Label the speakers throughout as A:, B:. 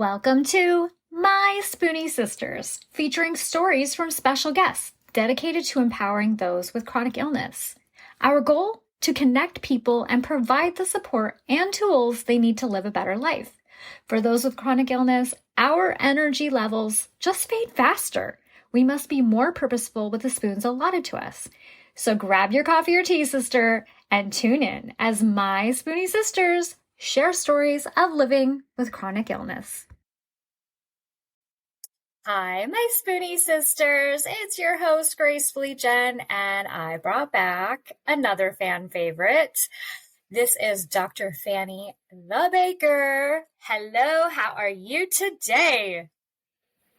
A: Welcome to My Spoony Sisters, featuring stories from special guests dedicated to empowering those with chronic illness. Our goal? To connect people and provide the support and tools they need to live a better life. For those with chronic illness, our energy levels just fade faster. We must be more purposeful with the spoons allotted to us. So grab your coffee or tea, sister, and tune in as My Spoony Sisters share stories of living with chronic illness. Hi, my Spoony Sisters. It's your host, Gracefully Jen, and I brought back another fan favorite. This is Dr. Fanny the Baker. Hello, how are you today?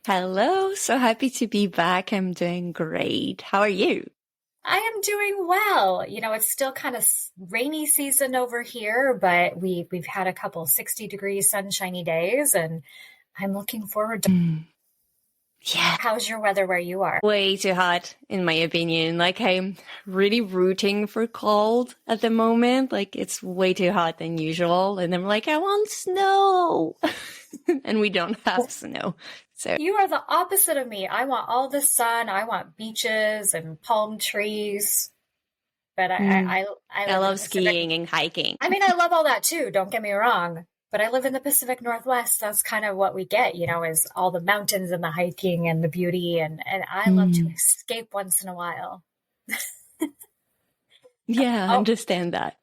B: Hello, so happy to be back. I'm doing great. How are you?
A: I am doing well. You know, it's still kind of rainy season over here, but we've had a couple 60-degree sunshiny days, and I'm looking forward to
B: Yeah.
A: How's your weather where you are?
B: Way too hot, in my opinion. Like, I'm really rooting for cold at the moment. Like, it's way too hot than usual. And I'm like, I want snow. And we don't have snow. So
A: you are the opposite of me. I want all the sun. I want beaches and palm trees. But I
B: love skiing and hiking.
A: I mean, I love all that too. Don't get me wrong. But I live in the Pacific Northwest. That's kind of what we get, you know, is all the mountains and the hiking and the beauty. And I love to escape once in a while.
B: Yeah, I understand that.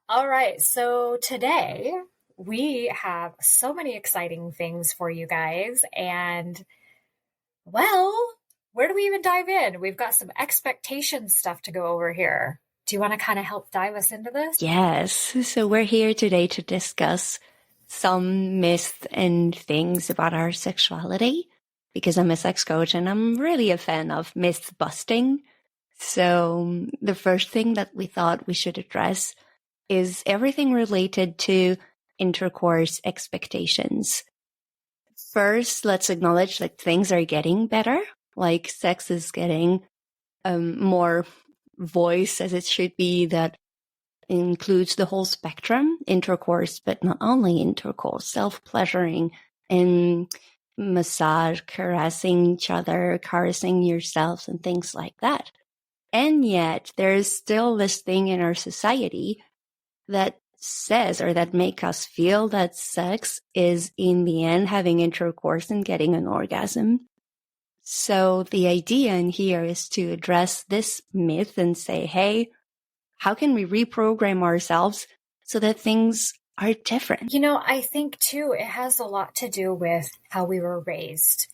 A: All right. So today we have so many exciting things for you guys. And well, where do we even dive in? We've got some expectation stuff to go over here. Do you want to kind of help dive us into this?
B: Yes. So we're here today to discuss some myths and things about our sexuality, because I'm a sex coach and I'm really a fan of myth busting. So the first thing that we thought we should address is everything related to intercourse expectations. First, let's acknowledge that things are getting better, like sex is getting more voice as it should be, that includes the whole spectrum, intercourse, but not only intercourse, self-pleasuring and massage, caressing each other, caressing yourselves and things like that. And yet there's still this thing in our society that says, or that make us feel, that sex is in the end having intercourse and getting an orgasm. So the idea in here is to address this myth and say, hey, how can we reprogram ourselves so that things are different?
A: You know, I think too, it has a lot to do with how we were raised,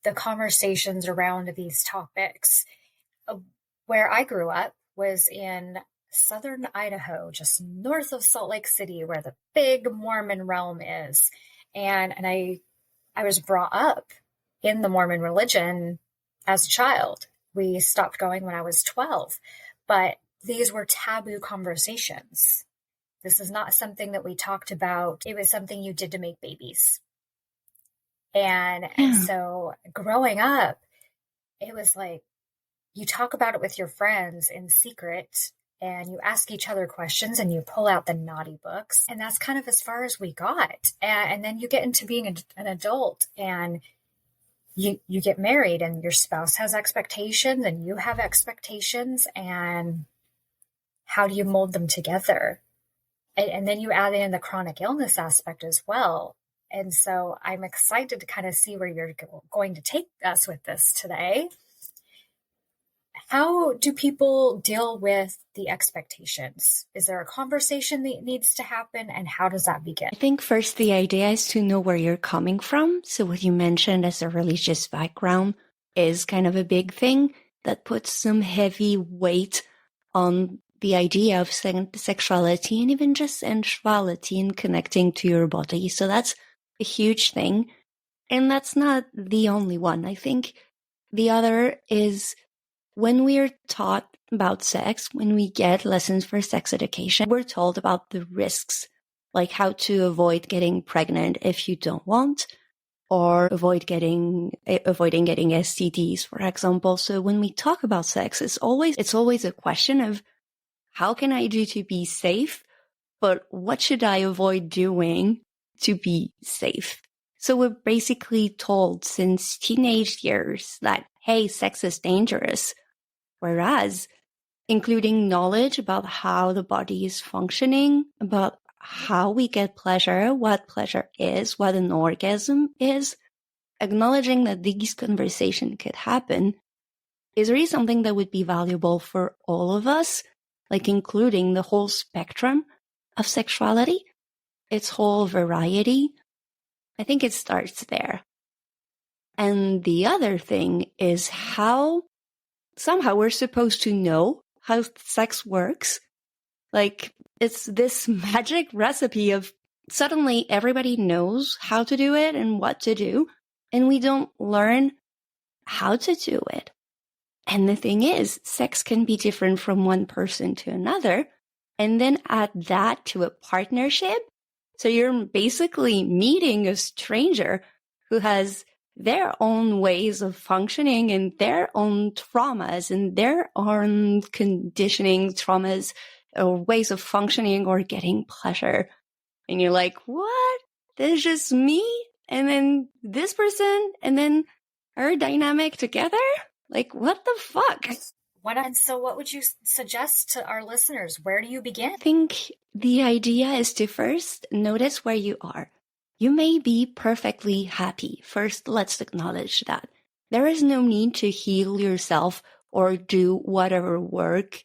A: the conversations around these topics. Where I grew up was in southern Idaho, just north of Salt Lake City, where the big Mormon realm is. And I was brought up in the Mormon religion as a child. We stopped going when I was 12, but these were taboo conversations. This is not something that we talked about. It was something you did to make babies. And so growing up, it was like, you talk about it with your friends in secret, and you ask each other questions and you pull out the naughty books. And that's kind of as far as we got. And then you get into being an adult, and you get married, and your spouse has expectations and you have expectations, and how do you mold them together? And then you add in the chronic illness aspect as well. And so I'm excited to kind of see where you're going to take us with this today. How do people deal with the expectations? Is there a conversation that needs to happen, and how does that begin?
B: I think first the idea is to know where you're coming from. So what you mentioned as a religious background is kind of a big thing that puts some heavy weight on the idea of sexuality and even just sensuality and connecting to your body. So that's a huge thing. And that's not the only one. I think the other is when we are taught about sex, when we get lessons for sex education, we're told about the risks, like how to avoid getting pregnant if you don't want, or avoiding getting STDs, for example. So when we talk about sex, it's always a question of how can I do to be safe, but what should I avoid doing to be safe? So we're basically told since teenage years that, hey, sex is dangerous. Whereas including knowledge about how the body is functioning, about how we get pleasure, what pleasure is, what an orgasm is, acknowledging that these conversations could happen is really something that would be valuable for all of us, like including the whole spectrum of sexuality, its whole variety. I think it starts there. And the other thing is how somehow we're supposed to know how sex works. Like, it's this magic recipe of suddenly everybody knows how to do it and what to do, and we don't learn how to do it. And the thing is, sex can be different from one person to another, and then add that to a partnership. So you're basically meeting a stranger who has their own ways of functioning and their own traumas and their own conditioning traumas or ways of functioning or getting pleasure. And you're like, what? There's just me and then this person and then our dynamic together? Like, what the fuck?
A: And so what would you suggest to our listeners? Where do you begin?
B: I think the idea is to first notice where you are. You may be perfectly happy. First, let's acknowledge that. There is no need to heal yourself or do whatever work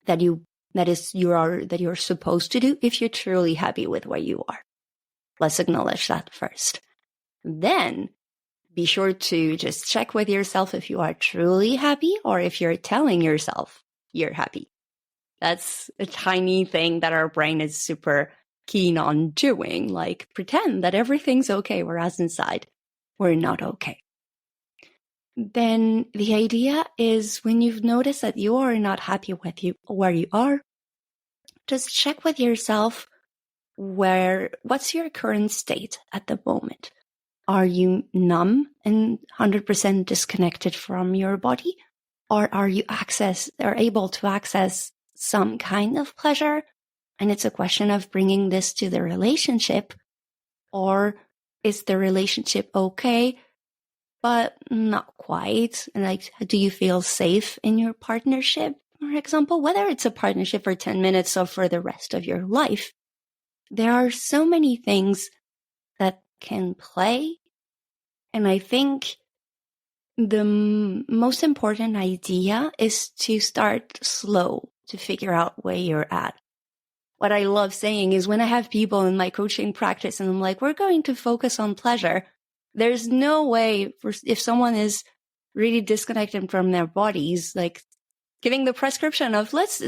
B: that you're supposed to do if you're truly happy with where you are. Let's acknowledge that first. Then be sure to just check with yourself if you are truly happy or if you're telling yourself you're happy. That's a tiny thing that our brain is super keen on doing, like pretend that everything's okay, whereas inside we're not okay. Then the idea is when you've noticed that you are not happy with where you are, just check with yourself what's your current state at the moment. Are you numb and 100% disconnected from your body? Or are you able to access some kind of pleasure? And it's a question of bringing this to the relationship. Or is the relationship okay, but not quite? Like, do you feel safe in your partnership, for example? Whether it's a partnership for 10 minutes or for the rest of your life. There are so many things that can play. And I think the most important idea is to start slow to figure out where you're at. What I love saying is when I have people in my coaching practice and I'm like, we're going to focus on pleasure, there's no way if someone is really disconnected from their bodies, like giving the prescription of let's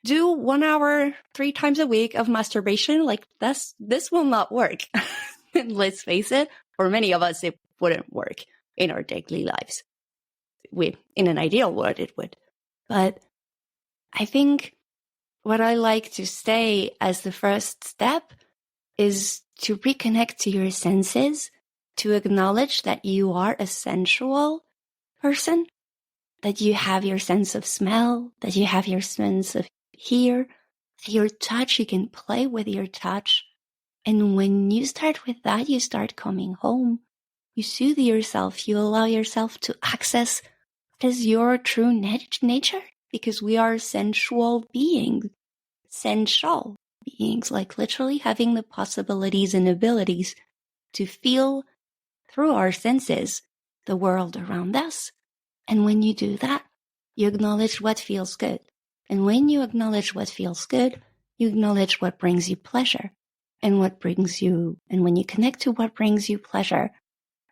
B: do 1 hour 3 times a week of masturbation, like this will not work. Let's face it, for many of us, it wouldn't work in our daily lives. In an ideal world, it would. But I think what I like to say as the first step is to reconnect to your senses, to acknowledge that you are a sensual person, that you have your sense of smell, that you have your sense of hear, your touch, you can play with your touch. And when you start with that, you start coming home. You soothe yourself. You allow yourself to access what is your true nature, because we are sensual beings, like literally having the possibilities and abilities to feel through our senses the world around us. And when you do that, you acknowledge what feels good. And when you acknowledge what feels good, you acknowledge what brings you pleasure. And when you connect to what brings you pleasure,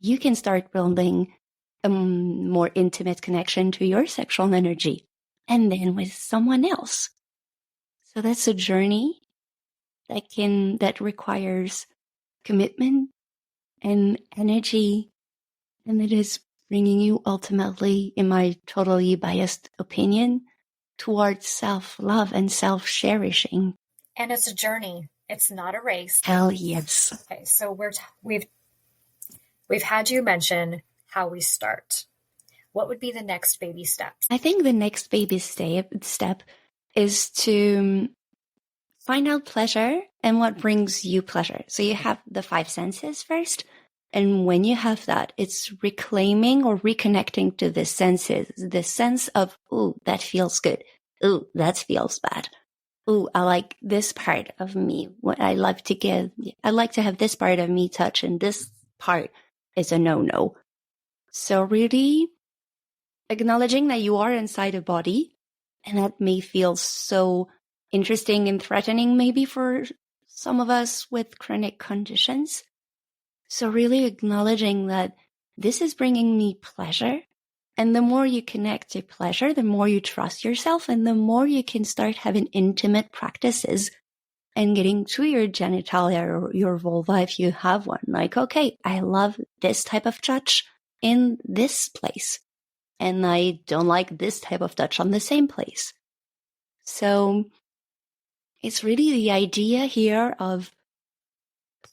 B: you can start building a more intimate connection to your sexual energy and then with someone else. So that's a journey that requires commitment and energy, and it is bringing you ultimately, in my totally biased opinion, towards self-love and self-cherishing.
A: And it's a journey. It's not a race.
B: Hell yes.
A: Okay, so we've had you mention how we start. What would be the next baby steps?
B: I think the next baby step is to find out pleasure and what brings you pleasure. So you have the 5 senses first. And when you have that, it's reclaiming or reconnecting to the senses, the sense of, ooh, that feels good. Ooh, that feels bad. Ooh, I like this part of me. What I like to have this part of me touch, and this part is a no-no. So really acknowledging that you are inside a body, and that may feel so interesting and threatening maybe for some of us with chronic conditions. So really acknowledging that this is bringing me pleasure. And the more you connect to pleasure, the more you trust yourself, and the more you can start having intimate practices and getting to your genitalia or your vulva if you have one. Like, okay, I love this type of touch in this place, and I don't like this type of touch on the same place. So it's really the idea here of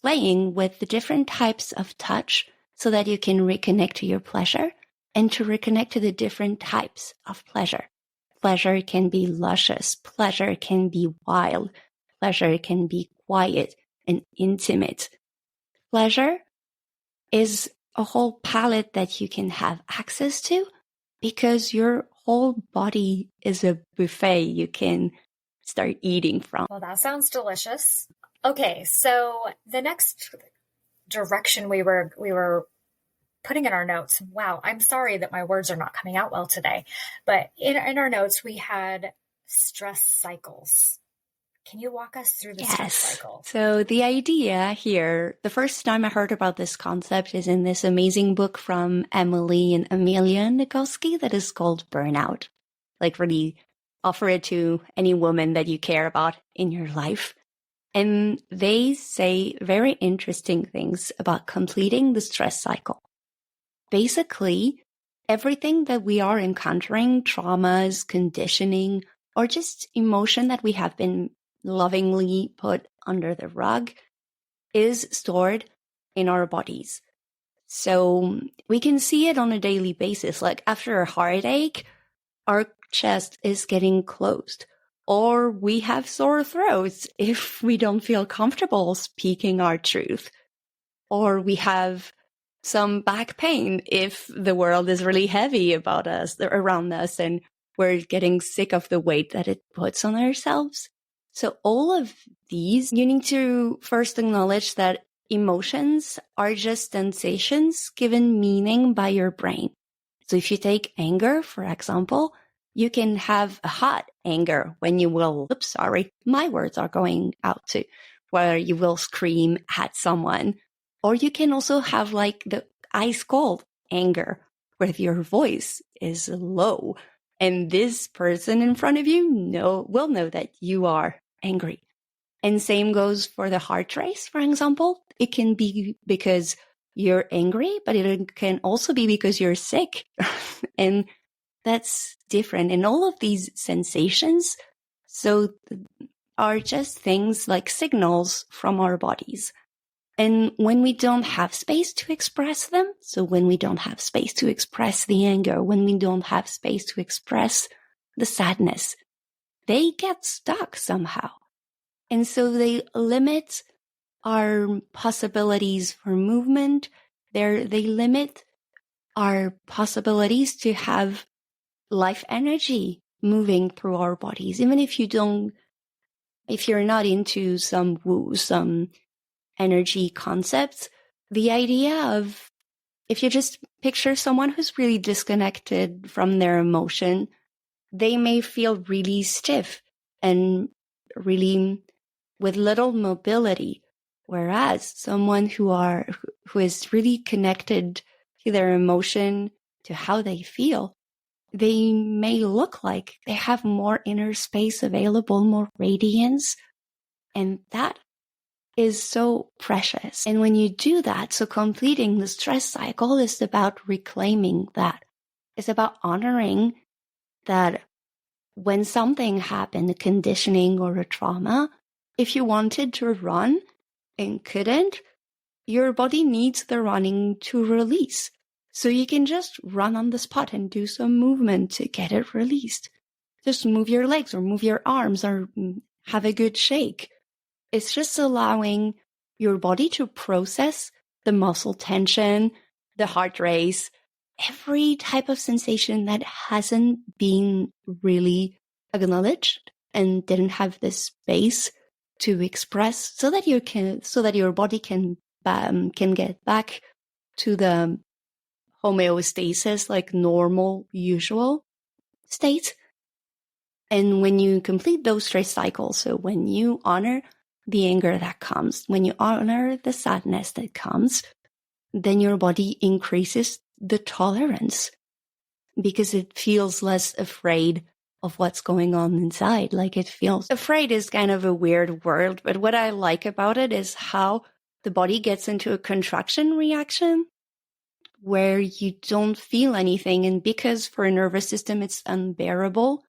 B: playing with the different types of touch so that you can reconnect to your pleasure and to reconnect to the different types of pleasure. Pleasure can be luscious. Pleasure can be wild. Pleasure can be quiet and intimate. Pleasure is a whole palette that you can have access to because your whole body is a buffet you can start eating from.
A: Well, that sounds delicious. Okay, so the next direction we were putting in our notes. Wow, I'm sorry that my words are not coming out well today. But in our notes, we had stress cycles. Can you walk us through the stress cycle?
B: So the idea here, the first time I heard about this concept is in this amazing book from Emily and Amelia Nagoski that is called Burnout. Like really offer it to any woman that you care about in your life. And they say very interesting things about completing the stress cycle. Basically, everything that we are encountering, traumas, conditioning, or just emotion that we have been lovingly put under the rug is stored in our bodies. So we can see it on a daily basis. Like after a heartache, our chest is getting closed. Or we have sore throats if we don't feel comfortable speaking our truth. Or we have some back pain if the world is really heavy about us, around us, and we're getting sick of the weight that it puts on ourselves. So all of these, you need to first acknowledge that emotions are just sensations given meaning by your brain. So if you take anger, for example, you can have a hot anger when you will, my words are going out to, where you will scream at someone. Or you can also have like the ice cold anger where your voice is low and this person in front of you will know that you are angry. And same goes for the heart race, for example. It can be because you're angry, but it can also be because you're sick. And that's different. And all of these sensations are just things like signals from our bodies. And when we don't have space to express them, so when we don't have space to express the anger, when we don't have space to express the sadness, they get stuck somehow. And so they limit our possibilities for movement. They limit our possibilities to have life energy moving through our bodies. Even if you're not into some energy concepts, the idea of, if you just picture someone who's really disconnected from their emotion, they may feel really stiff and really with little mobility. Whereas someone who is really connected to their emotion, to how they feel, they may look like they have more inner space available, more radiance. And that is so precious. And when you do that, so completing the stress cycle is about reclaiming that. It's about honoring that when something happened, a conditioning or a trauma, if you wanted to run and couldn't, your body needs the running to release. So you can just run on the spot and do some movement to get it released. Just move your legs or move your arms or have a good shake. It's just allowing your body to process the muscle tension, the heart race, every type of sensation that hasn't been really acknowledged and didn't have the space to express, so that your body can get back to the homeostasis, like normal, usual state. And when you complete those 3 cycles, so when you honor the anger that comes, when you honor the sadness that comes, then your body increases the tolerance because it feels less afraid of what's going on inside. Like, it feels afraid is kind of a weird word, but what I like about it is how the body gets into a contraction reaction where you don't feel anything. And because for a nervous system, it's unbearable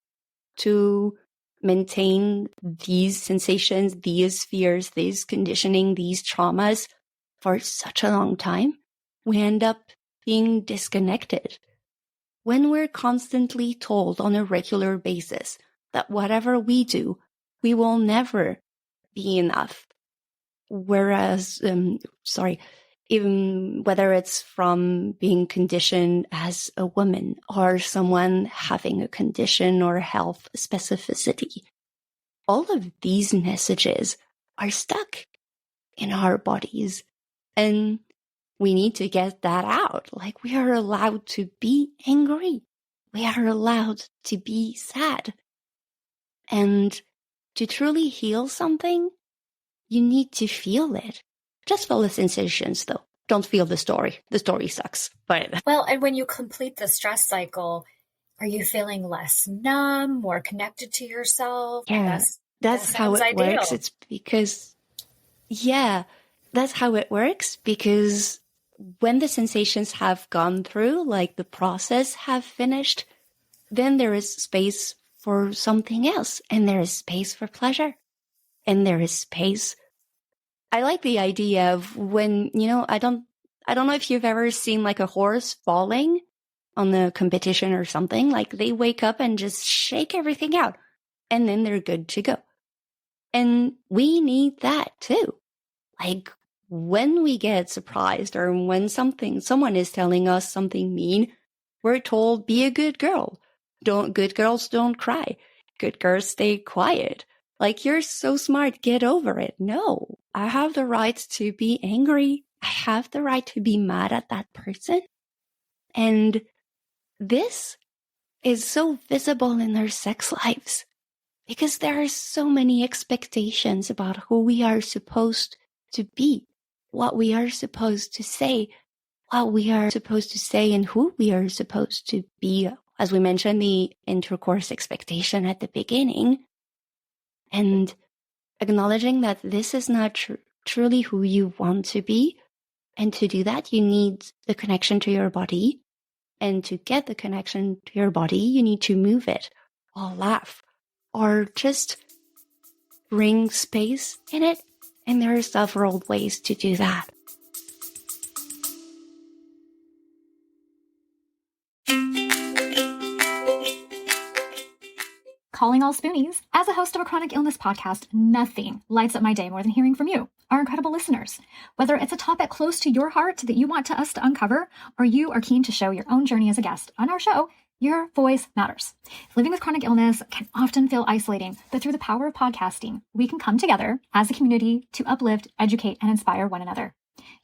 B: to maintain these sensations, these fears, these conditioning, these traumas for such a long time, we end up being disconnected. When we're constantly told on a regular basis that whatever we do, we will never be enough. Whereas, even whether it's from being conditioned as a woman or someone having a condition or health specificity, all of these messages are stuck in our bodies, and we need to get that out. Like, we are allowed to be angry. We are allowed to be sad. And to truly heal something, you need to feel it. Just feel the sensations, though. Don't feel the story. The story sucks. But
A: well, and when you complete the stress cycle, are you feeling less numb, more connected to yourself?
B: Yeah, that's how it works. It's because, that's how it works, because when the sensations have gone through, like the process have finished, then there is space for something else, and there is space for pleasure, and there is space. I like the idea of when, I don't know if you've ever seen like a horse falling on the competition or something. Like, they wake up and just shake everything out, and then they're good to go. And we need that too. Like, when we get surprised or when someone is telling us something mean, we're told, be a good girl. Good girls don't cry. Good girls stay quiet. Like, you're so smart, get over it. No, I have the right to be angry. I have the right to be mad at that person. And this is so visible in our sex lives because there are so many expectations about who we are supposed to be, what we are supposed to say, and who we are supposed to be. As we mentioned, the intercourse expectation at the beginning. And acknowledging that this is not truly who you want to be. And to do that, you need the connection to your body. And to get the connection to your body, you need to move it or laugh or just bring space in it. And there are several ways to do that.
C: Calling all spoonies. As a host of a chronic illness podcast, nothing lights up my day more than hearing from you, our incredible listeners. Whether it's a topic close to your heart that you want us to uncover, or you are keen to show your own journey as a guest on our show, your voice matters. Living with chronic illness can often feel isolating, but through the power of podcasting, we can come together as a community to uplift, educate, and inspire one another.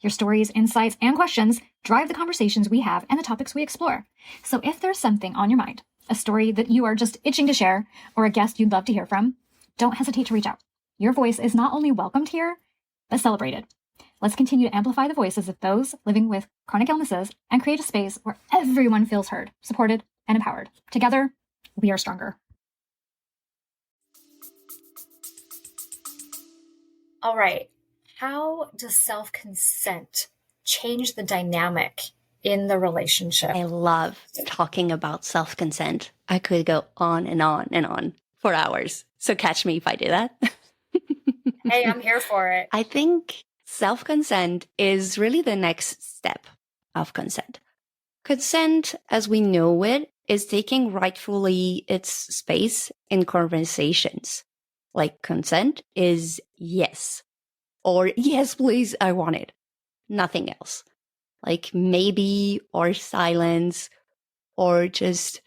C: Your stories, insights, and questions drive the conversations we have and the topics we explore. So if there's something on your mind, a story that you are just itching to share, or a guest you'd love to hear from, don't hesitate to reach out. Your voice is not only welcomed here, but celebrated. Let's continue to amplify the voices of those living with chronic illnesses and create a space where everyone feels heard, supported, and empowered. Together, we are stronger.
A: All right. How does self-consent change the dynamic in the relationship?
B: I love talking about self-consent. I could go on and on and on for hours. So catch me if I do that.
A: Hey, I'm here for it.
B: I think self-consent is really the next step of consent. Consent, as we know it, is taking rightfully its space in conversations. Like, consent is yes, or yes, please, I want it. nothing else. Like maybe or silence or just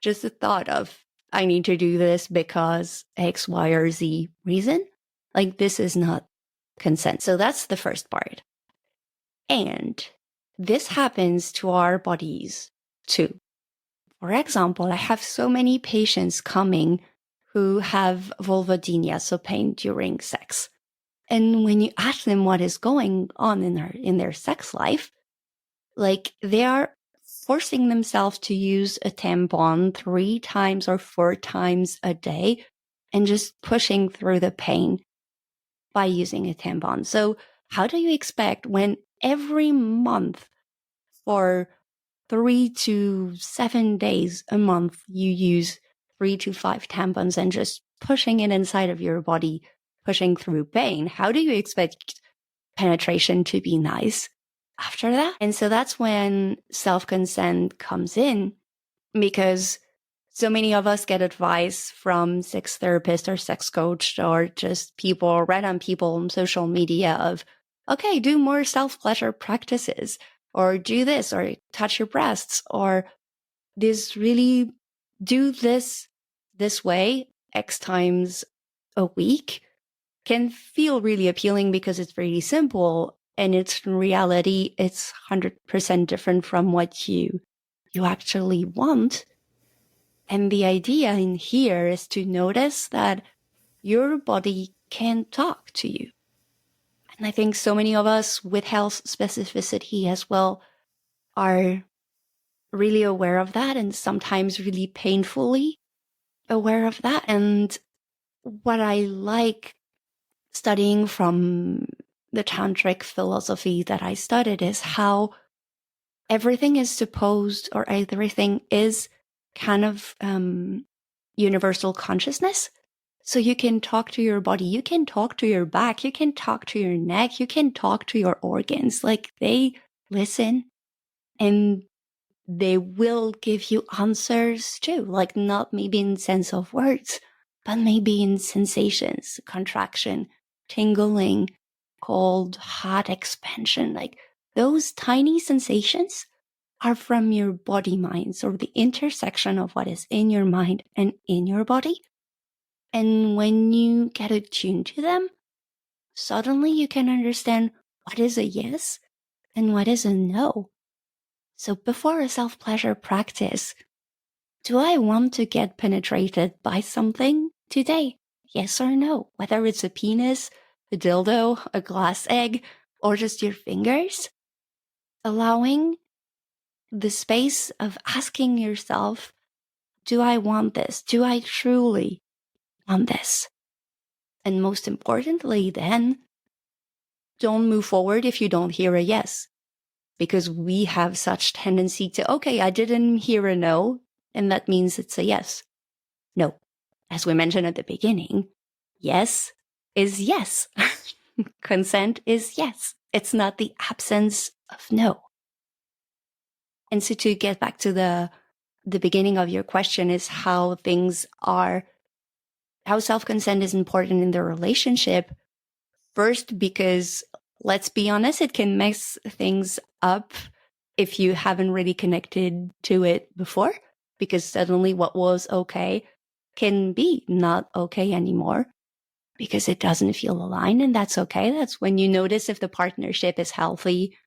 B: the thought of, I need to do this because X, Y, or Z reason. Like this is not consent. So that's the first part. And this happens to our bodies too. For example, I have so many patients coming who have vulvodynia, so pain during sex. And when you ask them what is going on in their sex life, like they are forcing themselves to use a tampon 3 times or 4 times a day and just pushing through the pain by using a tampon. So how do you expect when every month for 3 to 7 days a month you use 3 to 5 tampons and just pushing it inside of your body, pushing through pain? How do you expect penetration to be nice after that? And so that's when self-consent comes in, because so many of us get advice from sex therapists or sex coach or just people, random people on social media of, okay, do more self-pleasure practices or do this or touch your breasts or this really do this way X times a week can feel really appealing because it's really simple. And it's in reality, it's 100% different from what you actually want. And the idea in here is to notice that your body can talk to you. And I think so many of us with health specificity as well are really aware of that and sometimes really painfully aware of that. And what I like studying from the tantric philosophy that I studied is how everything is supposed, or everything is kind of universal consciousness. So you can talk to your body, you can talk to your back, you can talk to your neck, you can talk to your organs. Like they listen and they will give you answers too. Like not maybe in sense of words, but maybe in sensations, contraction, tingling, cold, hot expansion. Like those tiny sensations are from your body minds, or the intersection of what is in your mind and in your body. And when you get attuned to them, suddenly you can understand what is a yes and what is a no. So before a self-pleasure practice, do I want to get penetrated by something today? Yes or no? Whether it's a penis, a dildo, a glass egg, or just your fingers. Allowing the space of asking yourself, do I want this? Do I truly want this? And most importantly, then, don't move forward if you don't hear a yes. Because we have such tendency to, okay, I didn't hear a no, and that means it's a yes. No. As we mentioned at the beginning, yes is yes. Consent is yes. It's not the absence of no. And so to get back to the beginning of your question is how self-consent is important in the relationship. First, because let's be honest, it can mess things up if you haven't really connected to it before, because suddenly what was okay can be not okay anymore because it doesn't feel aligned, and that's okay. That's when you notice if the partnership is healthy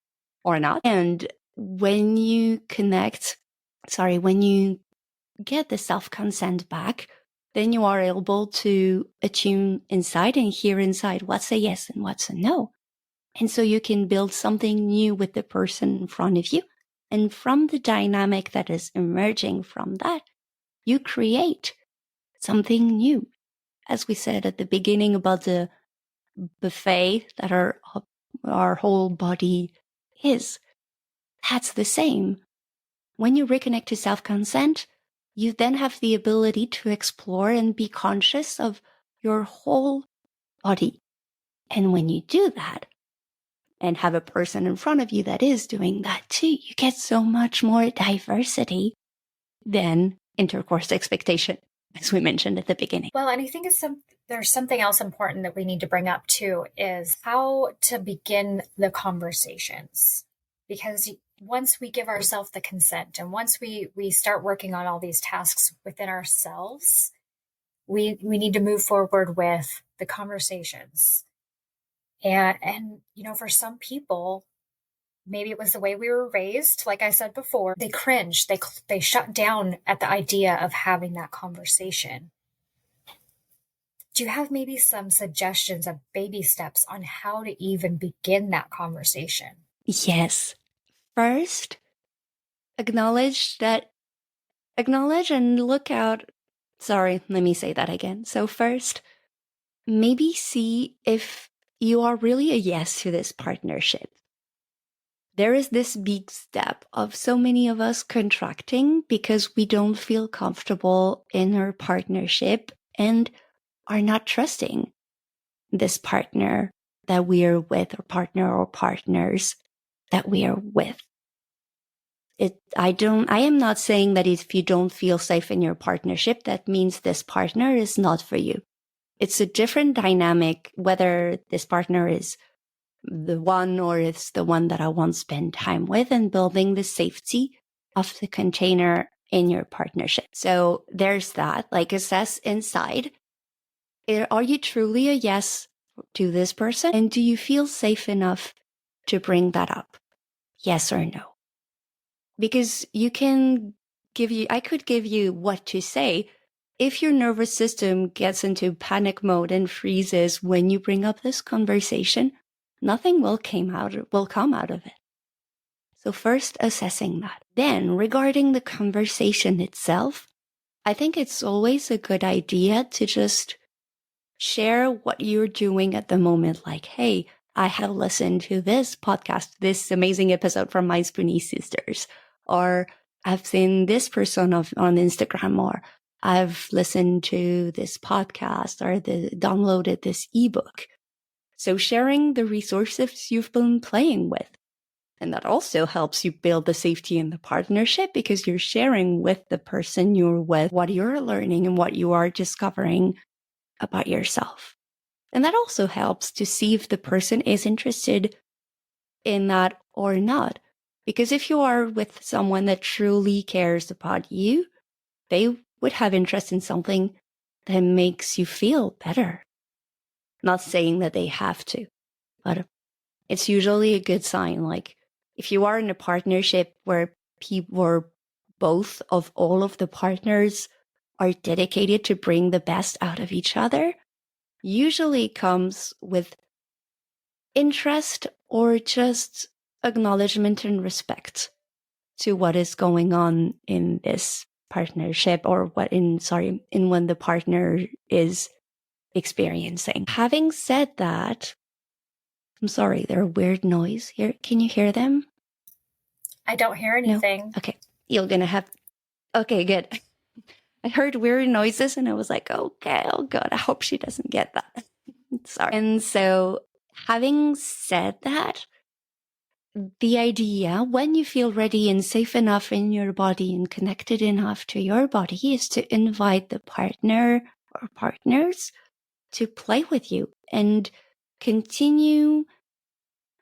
B: or not. And when you when you get the self-consent back, then you are able to attune inside and hear inside what's a yes and what's a no. And so you can build something new with the person in front of you. And from the dynamic that is emerging from that, you create something new. As we said at the beginning about the buffet that our whole body is, that's the same. When you reconnect to self-consent, you then have the ability to explore and be conscious of your whole body. And when you do that, and have a person in front of you that is doing that too, you get so much more diversity than intercourse expectation, as we mentioned at the beginning.
A: Well, and I think it's There's something else important that we need to bring up too, is how to begin the conversations. Because once we give ourselves the consent and once we start working on all these tasks within ourselves, we need to move forward with the conversations. And for some people, maybe it was the way we were raised. Like I said before, they cringe, they shut down at the idea of having that conversation. Do you have maybe some suggestions of baby steps on how to even begin that conversation?
B: Yes. First, acknowledge and look out. Sorry, let me say that again. So first, maybe see if you are really a yes to this partnership. There is this big step of so many of us contracting because we don't feel comfortable in our partnership and are not trusting this partner that we are with, or partner or partners that we are with. I am not saying that if you don't feel safe in your partnership, that means this partner is not for you. It's a different dynamic, whether this partner is the one or it's the one that I want to spend time with, and building the safety of the container in your partnership. So there's that, like assess inside. Are you truly a yes to this person? And do you feel safe enough to bring that up? Yes or no? Because I could give you what to say. If your nervous system gets into panic mode and freezes when you bring up this conversation, nothing will come out of it. So first, assessing that. Then, regarding the conversation itself, I think it's always a good idea to just share what you're doing at the moment. Like, hey, I have listened to this podcast, this amazing episode from My Spoonie Sisters, or I've seen this person on Instagram, or I've listened to this podcast, or downloaded this ebook. So sharing the resources you've been playing with. And that also helps you build the safety in the partnership, because you're sharing with the person you're with what you're learning and what you are discovering about yourself. And that also helps to see if the person is interested in that or not. Because if you are with someone that truly cares about you, they would have interest in something that makes you feel better. Not saying that they have to, but it's usually a good sign. Like if you are in a partnership where people or both of all of the partners are dedicated to bring the best out of each other, usually comes with interest or just acknowledgement and respect to what is going on in this partnership, or in when the partner is experiencing. Having said that, I'm sorry, there are weird noise here. Can you hear them?
A: I don't hear anything.
B: No? Okay. You're gonna have... Okay, good. I heard weird noises and I was like, okay, oh God, I hope she doesn't get that. Sorry. And so, having said that, the idea, when you feel ready and safe enough in your body and connected enough to your body, is to invite the partner or partners to play with you and continue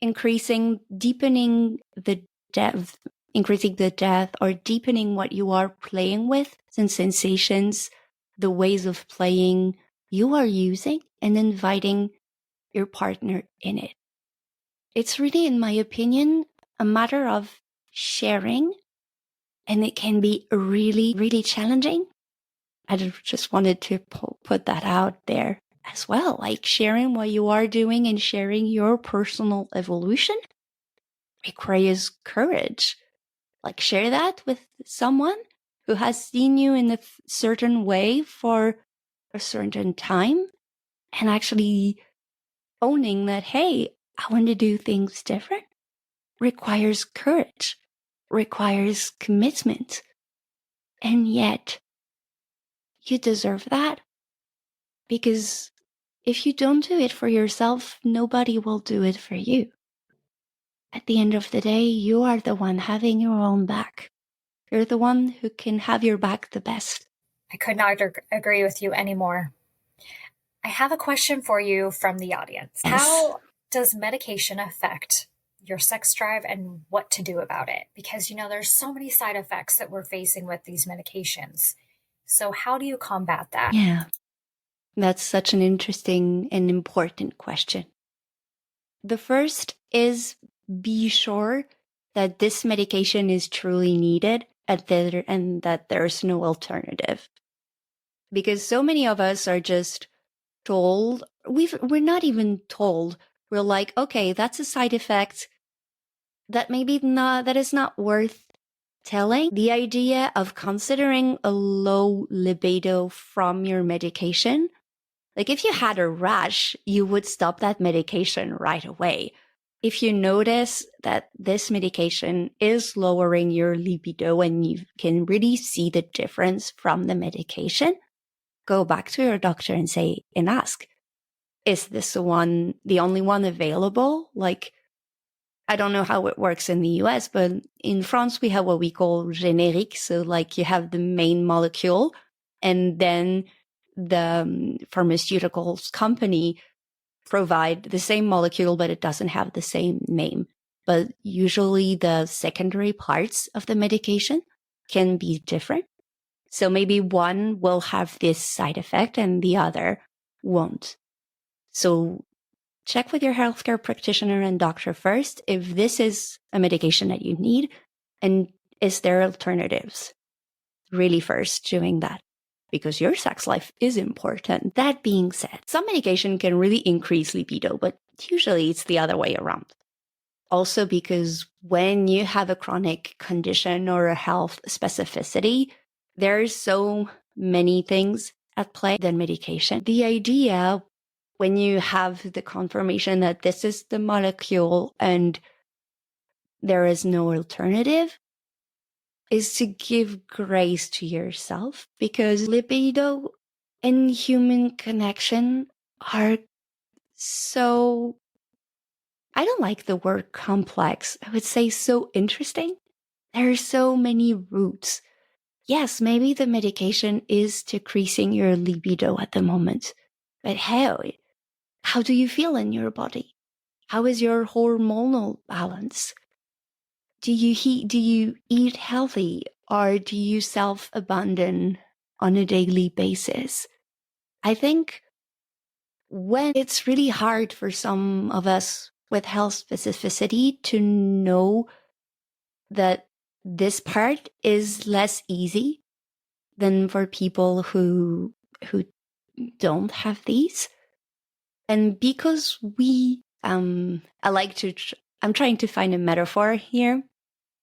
B: deepening the depth or deepening what you are playing with, and sensations, the ways of playing you are using, and inviting your partner in it. It's really, in my opinion, a matter of sharing, and it can be really, really challenging. I just wanted to put that out there as well, like sharing what you are doing and sharing your personal evolution requires courage. Like share that with someone who has seen you in a certain way for a certain time, and actually owning that, hey, I want to do things different, requires courage, requires commitment. And yet you deserve that, because if you don't do it for yourself, nobody will do it for you. At the end of the day, you are the one having your own back. You're the one who can have your back the best.
A: I could not agree with you anymore. I have a question for you from the audience.
B: Yes.
A: How does medication affect your sex drive and what to do about it? Because, there's so many side effects that we're facing with these medications. So how do you combat that?
B: Yeah, that's such an interesting and important question. The first is be sure that this medication is truly needed and that there's no alternative. Because so many of us are just told, we're not even told. We're like, okay, that's a side effect that is not worth telling. The idea of considering a low libido from your medication, like if you had a rash, you would stop that medication right away. If you notice that this medication is lowering your libido and you can really see the difference from the medication, go back to your doctor and ask, is this the only one available? Like, I don't know how it works in the US, but in France, we have what we call générique. So like you have the main molecule and then the pharmaceuticals company provide the same molecule, but it doesn't have the same name. But usually the secondary parts of the medication can be different. So maybe one will have this side effect and the other won't. So check with your healthcare practitioner and doctor first if this is a medication that you need and is there alternatives. Really first doing that because your sex life is important. That being said, some medication can really increase libido, but usually it's the other way around. Also because when you have a chronic condition or a health specificity, there's so many things at play than medication. The idea when you have the confirmation that this is the molecule and there is no alternative is to give grace to yourself because libido and human connection are so, I don't like the word complex. I would say so interesting. There are so many roots. Yes, maybe the medication is decreasing your libido at the moment, but how do you feel in your body? How is your hormonal balance? Do you eat healthy or do you self-abandon on a daily basis? I think when it's really hard for some of us with health specificity to know that this part is less easy than for people who don't have these. And because I'm trying to find a metaphor here,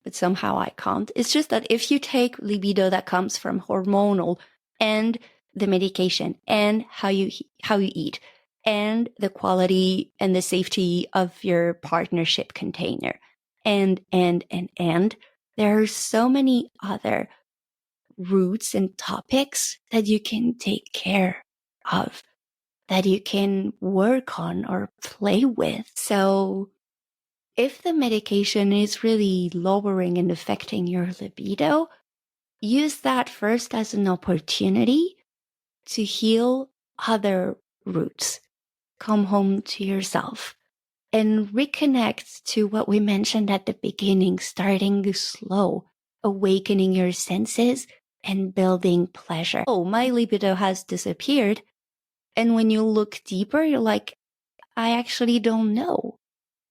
B: but somehow I can't. It's just that if you take libido that comes from hormonal and the medication and how you eat and the quality and the safety of your partnership container and there are so many other roots and topics that you can take care of, that you can work on or play with. So if the medication is really lowering and affecting your libido, use that first as an opportunity to heal other roots. Come home to yourself and reconnect to what we mentioned at the beginning, starting slow, awakening your senses and building pleasure. Oh, my libido has disappeared. And when you look deeper, you're like, I actually don't know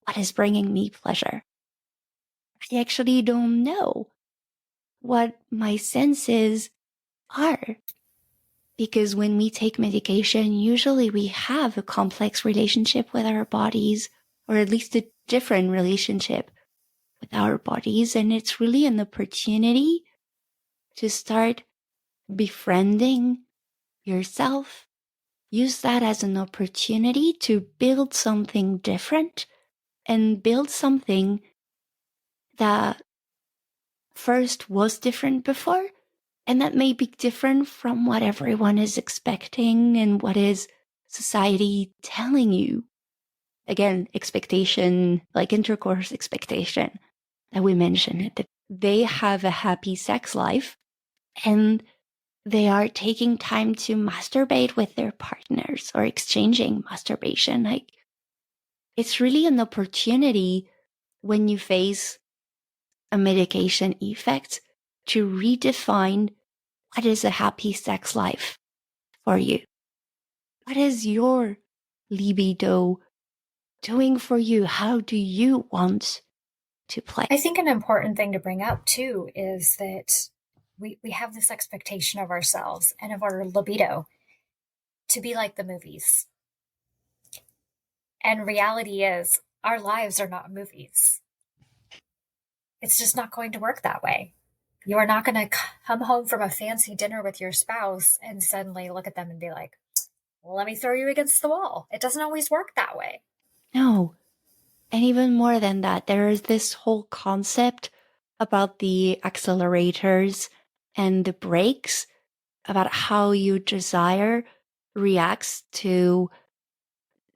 B: what is bringing me pleasure. I actually don't know what my senses are. Because when we take medication, usually we have a complex relationship with our bodies, or at least a different relationship with our bodies. And it's really an opportunity to start befriending yourself. Use that as an opportunity to build something different and build something that first was different before, and that may be different from what everyone is expecting and what is society telling you. Again, expectation, like intercourse expectation that we mentioned, that they have a happy sex life and they are taking time to masturbate with their partners or exchanging masturbation. Like, it's really an opportunity when you face a mitigation effect to redefine what is a happy sex life for you. What is your libido doing for you? How do you want to play?
A: I think an important thing to bring up too is that we have this expectation of ourselves and of our libido to be like the movies. And reality is, our lives are not movies. It's just not going to work that way. You are not going to come home from a fancy dinner with your spouse and suddenly look at them and be like, well, let me throw you against the wall. It doesn't always work that way.
B: No. And even more than that, there is this whole concept about the accelerators and the brakes, about how your desire reacts to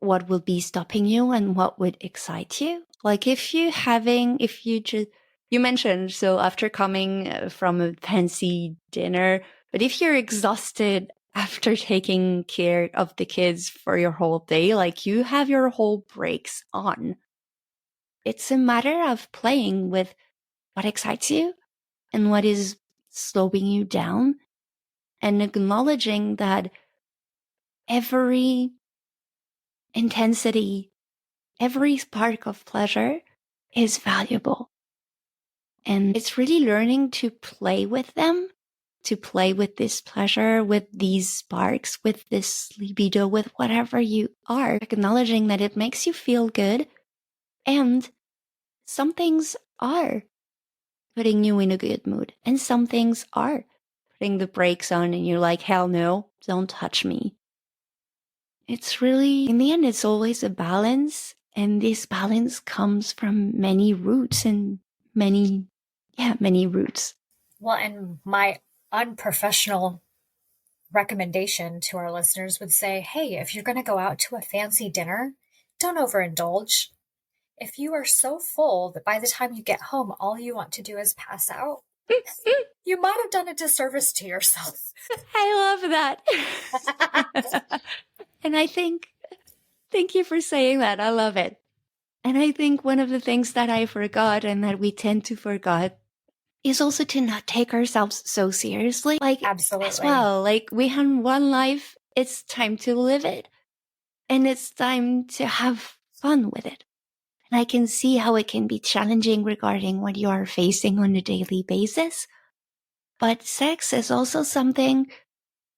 B: what will be stopping you and what would excite you. Like you mentioned, so after coming from a fancy dinner, but if you're exhausted after taking care of the kids for your whole day, like you have your whole brakes on. It's a matter of playing with what excites you and what is slowing you down, and acknowledging that every intensity, every spark of pleasure is valuable. And it's really learning to play with them, to play with this pleasure, with these sparks, with this libido, with whatever you are, acknowledging that it makes you feel good. And some things are putting you in a good mood, and some things are putting the brakes on and you're like, hell no, don't touch me. It's really, in the end, it's always a balance. And this balance comes from many roots and many roots.
A: Well, and my unprofessional recommendation to our listeners would say, hey, if you're going to go out to a fancy dinner, don't overindulge. If you are so full that by the time you get home, all you want to do is pass out, you might have done a disservice to yourself.
B: I love that. And I think, thank you for saying that. I love it. And I think one of the things that I forgot and that we tend to forget is also to not take ourselves so seriously. Like,
A: absolutely.
B: As well, like we have one life, it's time to live it. And it's time to have fun with it. And I can see how it can be challenging regarding what you are facing on a daily basis. But sex is also something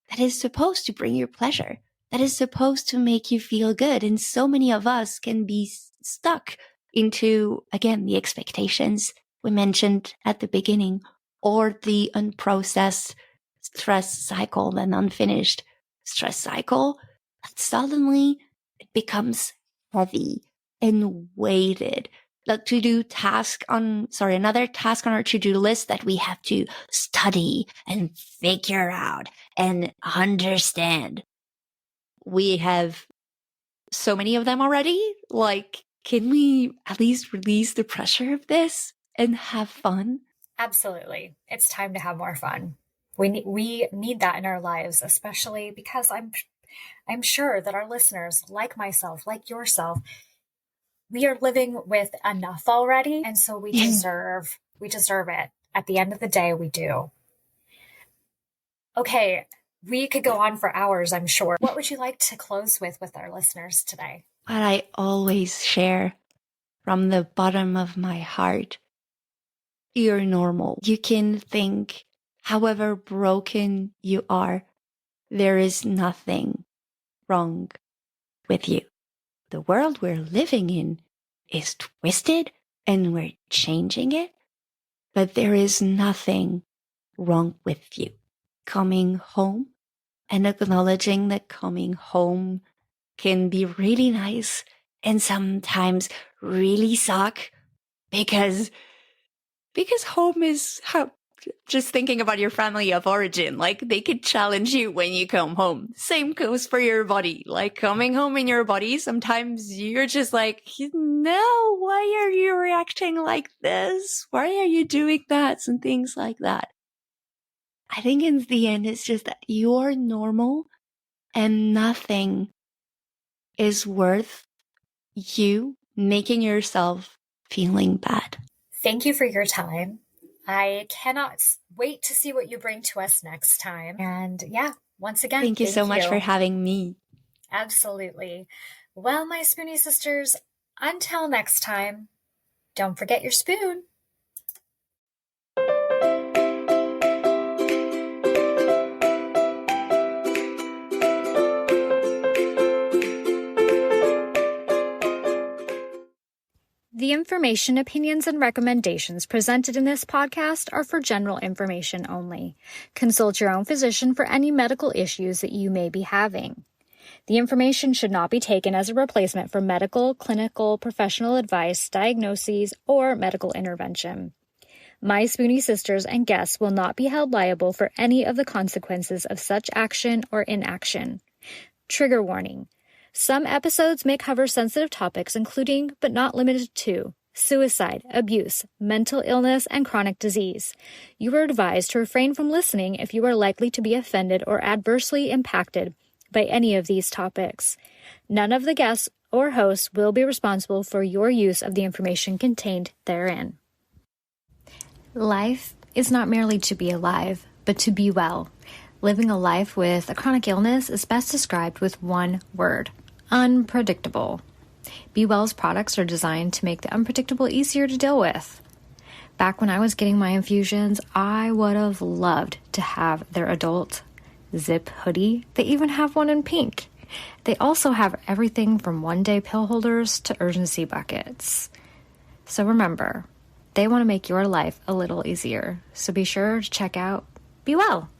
B: that is supposed to bring you pleasure, that is supposed to make you feel good. And so many of us can be stuck into, again, the expectations we mentioned at the beginning, or the unprocessed stress cycle, an unfinished stress cycle, that suddenly it becomes heavy and weighted. Like another task on our to-do list that we have to study and figure out and understand. We have so many of them already. Like, can we at least release the pressure of this and have fun?
A: Absolutely. It's time to have more fun. We need that in our lives, especially because I'm sure that our listeners, like myself, like yourself, we are living with enough already, and so we deserve it. At the end of the day, we do. Okay, we could go on for hours, I'm sure. What would you like to close with our listeners today?
B: What I always share from the bottom of my heart: you're normal. You can think however broken you are, there is nothing wrong with you. The world we're living in is twisted and we're changing it, but there is nothing wrong with you. Coming home and acknowledging that coming home can be really nice and sometimes really suck because home is how, just thinking about your family of origin, like they could challenge you when you come home. Same goes for your body. Like coming home in your body, sometimes you're just like, no, why are you reacting like this? Why are you doing that? And things like that. I think in the end, it's just that you're normal and nothing is worth you making yourself feeling bad.
A: Thank you for your time. I cannot wait to see what you bring to us next time. And yeah, once again,
B: thank you so much for having me.
A: Absolutely. Well, my Spoonie sisters, until next time, don't forget your spoon. The information, opinions, and recommendations presented in this podcast are for general information only. Consult your own physician for any medical issues that you may be having. The information should not be taken as a replacement for medical, clinical, professional advice, diagnoses, or medical intervention. My Spoonie sisters and guests will not be held liable for any of the consequences of such action or inaction. Trigger warning. Some episodes may cover sensitive topics including, but not limited to, suicide, abuse, mental illness, and chronic disease. You are advised to refrain from listening if you are likely to be offended or adversely impacted by any of these topics. None of the guests or hosts will be responsible for your use of the information contained therein. Life is not merely to be alive, but to be well. Living a life with a chronic illness is best described with one word: unpredictable. Be Well's products are designed to make the unpredictable easier to deal with. Back when I was getting my infusions, I would have loved to have their adult zip hoodie. They even have one in pink. They also have everything from one-day pill holders to urgency buckets. So remember, they want to make your life a little easier. So be sure to check out Be Well.